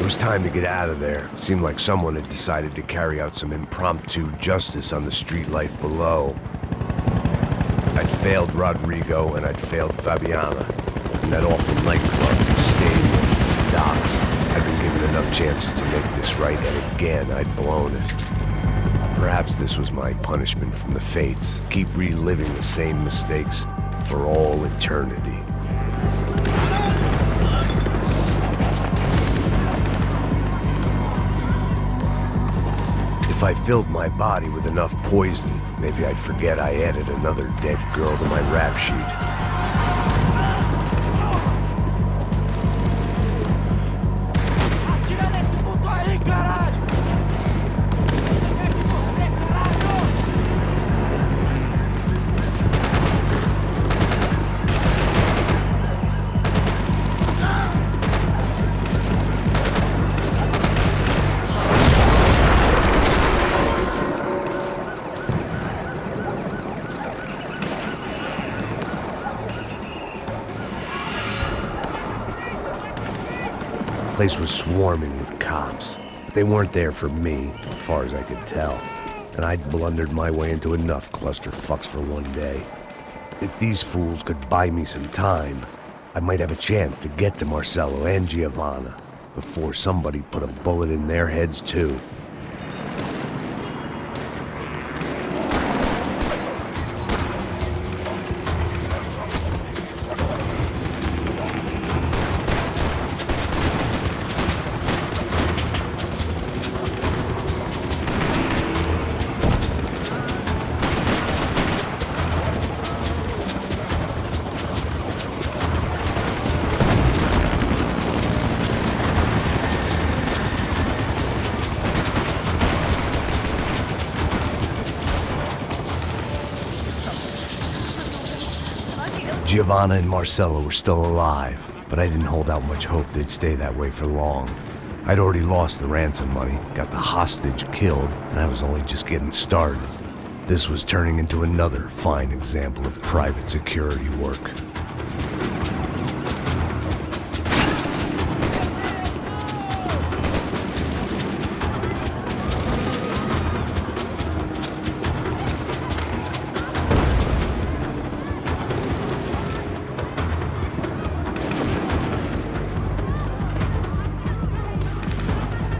It was time to get out of there. It seemed like someone had decided to carry out some impromptu justice on the street life below. I'd failed Rodrigo and I'd failed Fabiana. And that awful nightclub, the stadium, the docks. I'd been given enough chances to make this right, and again I'd blown it. Perhaps this was my punishment from the fates. Keep reliving the same mistakes for all eternity. If I filled my body with enough poison, maybe I'd forget I added another dead girl to my rap sheet. The place was swarming with cops, but they weren't there for me, as far as I could tell, and I'd blundered my way into enough clusterfucks for one day. If these fools could buy me some time, I might have a chance to get to Marcello and Giovanna before somebody put a bullet in their heads too. Giovanna and Marcello were still alive, but I didn't hold out much hope they'd stay that way for long. I'd already lost the ransom money, got the hostage killed, and I was only just getting started. This was turning into another fine example of private security work.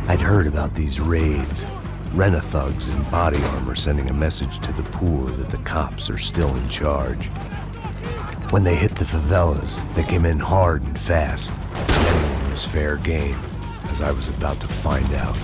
I'd heard about these raids. Rent-a-thugs in body armor sending a message to the poor that the cops are still in charge. When they hit the favelas, they came in hard and fast. Anyone was fair game, as I was about to find out.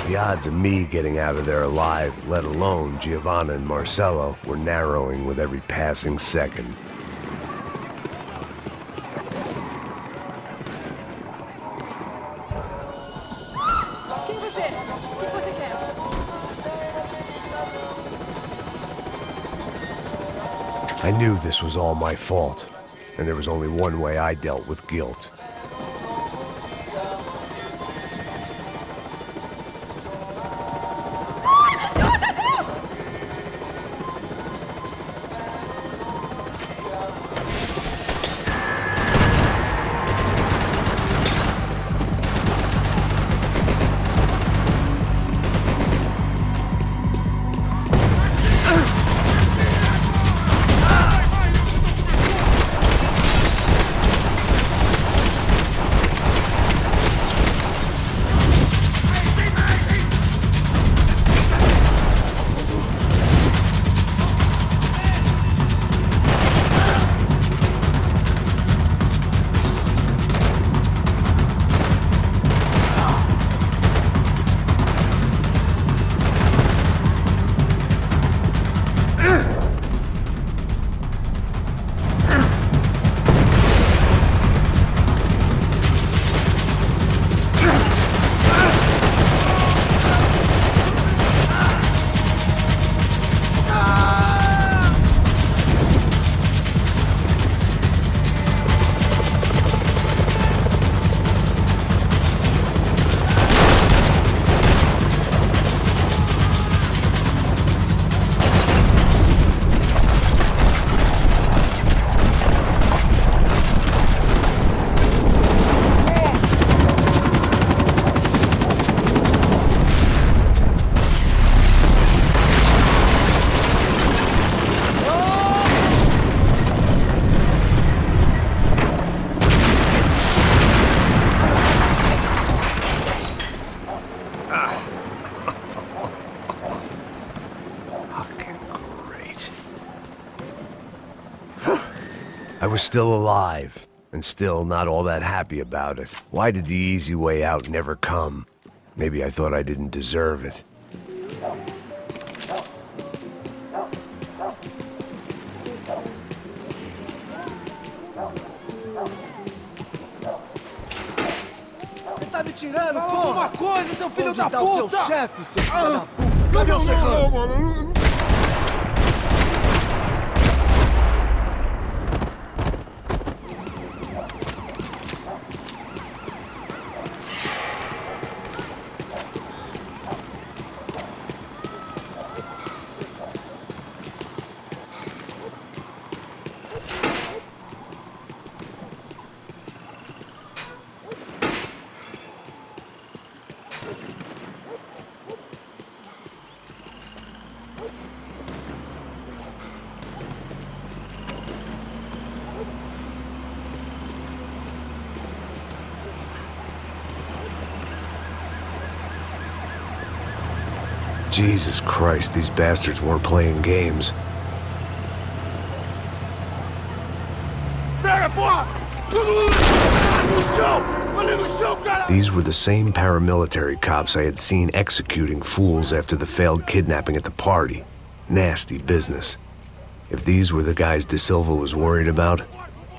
The odds of me getting out of there alive, let alone Giovanna and Marcello, were narrowing with every passing second. I knew this was all my fault, and there was only one way I dealt with guilt. Fucking great. I was still alive, and still not all that happy about it. Why did the easy way out never come? Maybe I thought I didn't deserve it. Tá me tirando, Fala porra! alguma coisa, seu filho da Onde tá o seu puta! chefe, seu filho da puta? Cadê o serrano? mano. Jesus Christ, these bastards weren't playing games. Pega, porra! Todo mundo no chão! Ali no chão, cara! These were the same paramilitary cops I had seen executing fools after the failed kidnapping at the party. Nasty business. If these were the guys De Silva was worried about,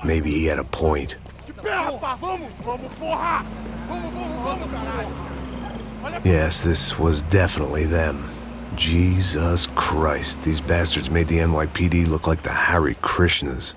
maybe he had a point. De pé, rapaz! Vamos, porra! Vamos, caralho! Yes, this was definitely them. Jesus Christ, these bastards made the NYPD look like the Hare Krishnas.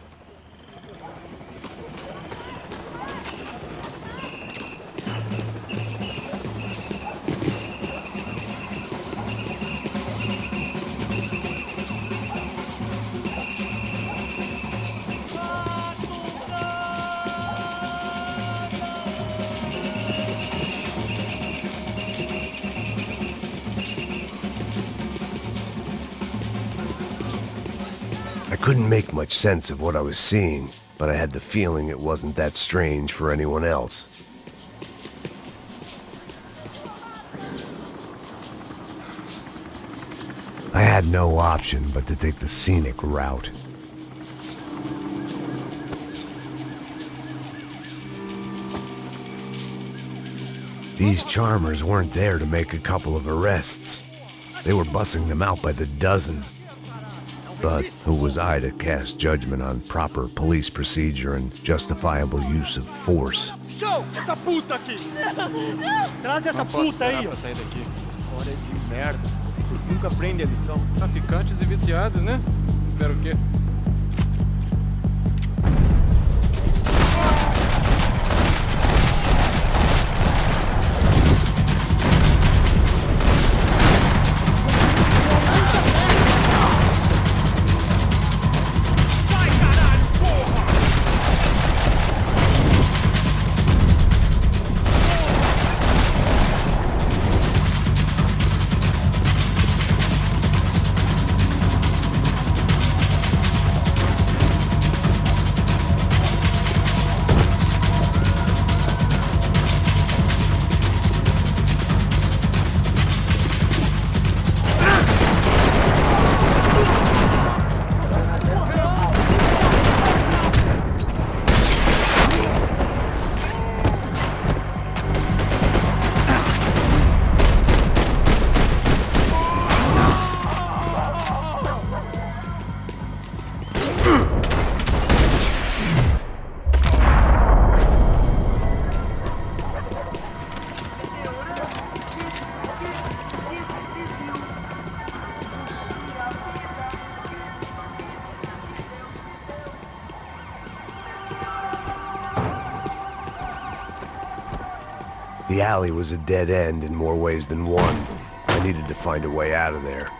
I couldn't make much sense of what I was seeing, but I had the feeling it wasn't that strange for anyone else. I had no option but to take the scenic route. These charmers weren't there to make a couple of arrests. They were bussing them out by the dozen. But who was I to cast judgment on proper police procedure and justifiable use of force? Show! Essa puta aqui! Traz essa puta aí, ó. Pra sair daqui. História de merda. Vocês nunca aprendem a lição. Traficantes e viciados, né? Espero o quê? The alley was a dead end in more ways than one. I needed to find a way out of there.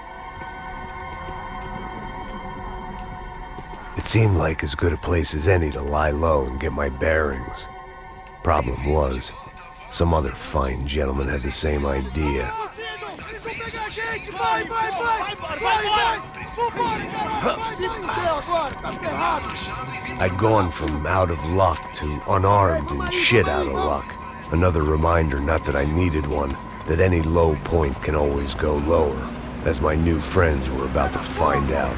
It seemed like as good a place as any to lie low and get my bearings. Problem was, some other fine gentleman had the same idea. Eles vão pegar a gente! Vai! Vambora, caralho! Se fudeu agora, tá ferrado! I'd gone from out of luck to unarmed and shit out of luck. Another reminder, not that I needed one, that any low point can always go lower, as my new friends were about to find out.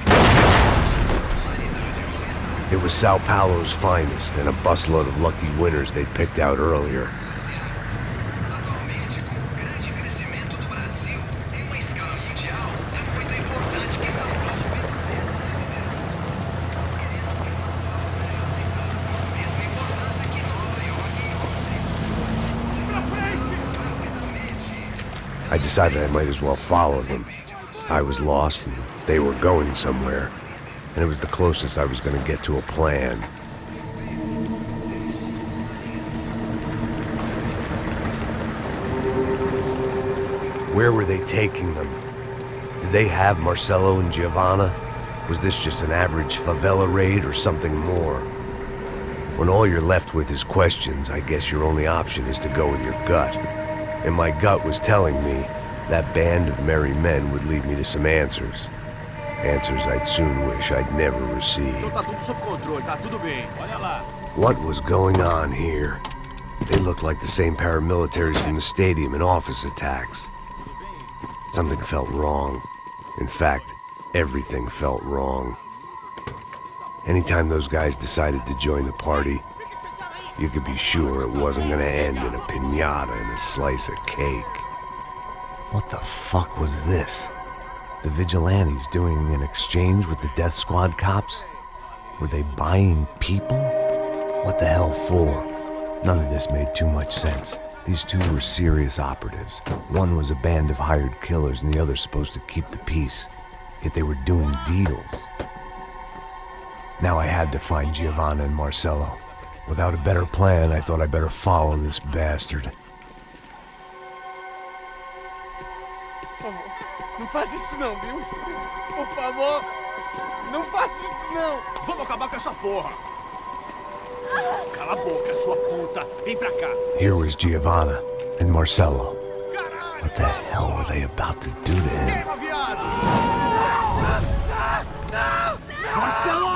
It was Sao Paulo's finest, and a busload of lucky winners they'd picked out earlier. I decided I might as well follow them. I was lost, and they were going somewhere, and it was the closest I was going to get to a plan. Where were they taking them? Did they have Marcelo and Giovanna? Was this just an average favela raid or something more? When all you're left with is questions, I guess your only option is to go with your gut. And my gut was telling me that band of merry men would lead me to some answers. Answers I'd soon wish I'd never received. What was going on here? They looked like the same paramilitaries from the stadium in office attacks. Something felt wrong. In fact, everything felt wrong. Anytime those guys decided to join the party, you could be sure it wasn't gonna end in a piñata and a slice of cake. What the fuck was this? The vigilantes doing an exchange with the death squad cops? Were they buying people? What the hell for? None of this made too much sense. These two were serious operatives. One was a band of hired killers and the other supposed to keep the peace. Yet they were doing deals. Now I had to find Giovanna and Marcelo. Without a better plan, I thought I'd better follow this bastard. Não faz isso não, viu? Por favor, não faz isso não. Vamos acabar com essa porra. Cala a boca, sua puta. Vem pra cá. Here was Giovanna and Marcelo. What the hell were they about to do to him? Queima, viado. Marcelo!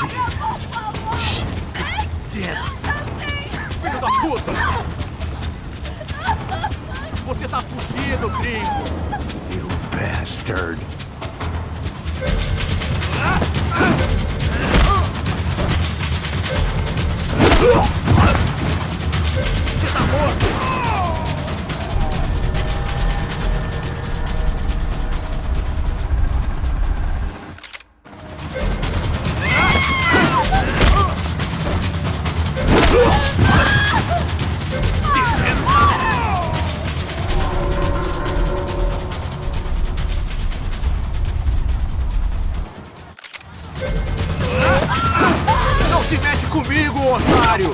Jesus. Damn. Filho da puta. Você tá fudido, gringo. You bastard. Você tá morto. Não se mete comigo, otário!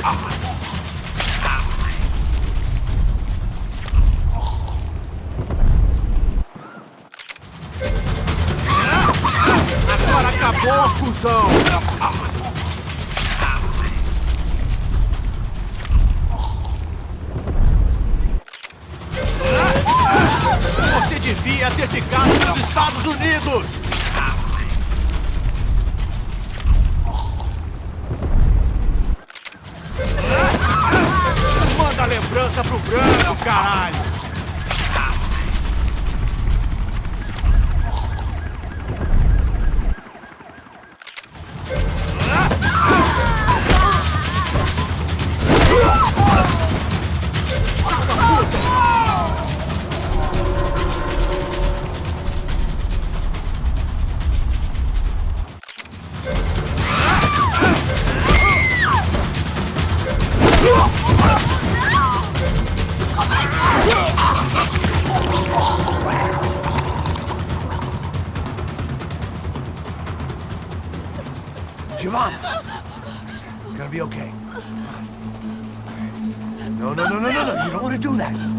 Agora acabou, cuzão! Você devia ter ficado nos Estados Unidos! Manda lembrança pro branco, caralho! Giovanna! It's gonna be okay. No, you don't want to do that.